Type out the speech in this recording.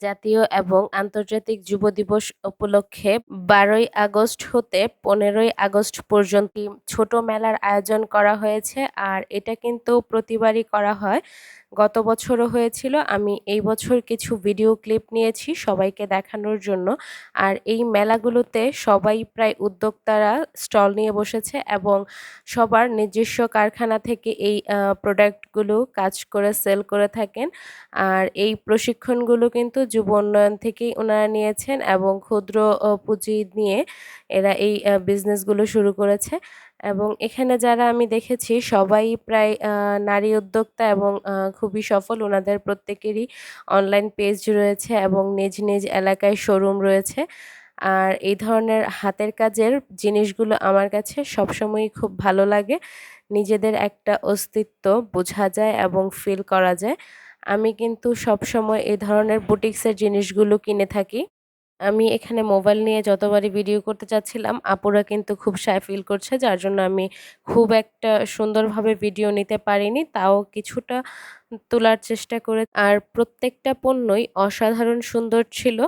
জাতীয় এবং আন্তর্জাতিক যুব দিবস উপলক্ষে ১২ই আগস্ট হতে ১৫ই আগস্ট পর্যন্ত ছোট মেলার আয়োজন করা হয়েছে। আর এটা কিন্তু প্রতিবারই করা হয়। গত বছরও হয়েছিল। আমি এই বছর কিছু ভিডিও ক্লিপ নিয়েছি সবাইকে দেখানোর জন্য। আর এই মেলাগুলোতে সবাই প্রায় উদ্যোক্তারা স্টল নিয়ে বসেছে এবং সবার নিজস্ব কারখানা থেকে এই প্রোডাক্টগুলো কাজ করে সেল করে থাকেন। আর এই প্রশিক্ষণগুলো কিন্তু যুব উন্নয়ন থেকেই উনারা নিয়েছেন এবং ক্ষুদ্র পুঁজি নিয়ে এরা এই বিজনেসগুলো শুরু করেছে। এবং এখানে যারা আমি দেখেছি সবাই প্রায় নারী উদ্যোক্তা এবং খুবই সফল। উনাদের প্রত্যেকেরই অনলাইন পেজ রয়েছে এবং নিজ, নিজ এলাকায় শোরুম রয়েছে। আর এই ধরনের হাতের কাজের জিনিসগুলো আমার কাছে সবসময়ই খুব ভালো লাগে। নিজেদের একটা অস্তিত্ব বোঝা যায় এবং ফিল করা যায়। আমি কিন্তু সবসময় এ ধরনের বুটিক্সের জিনিসগুলো কিনে থাকি। আমি এখানে মোবাইল নিয়ে যতবারই ভিডিও করতে চাচ্ছিলাম, আপুরা কিন্তু খুব shy ফিল করছে। যার জন্য আমি খুব একটা সুন্দরভাবে ভিডিও নিতে পারিনি। তাও কিছুটা তোলার চেষ্টা করে আর প্রত্যেকটা পণ্যই অসাধারণ সুন্দর ছিল।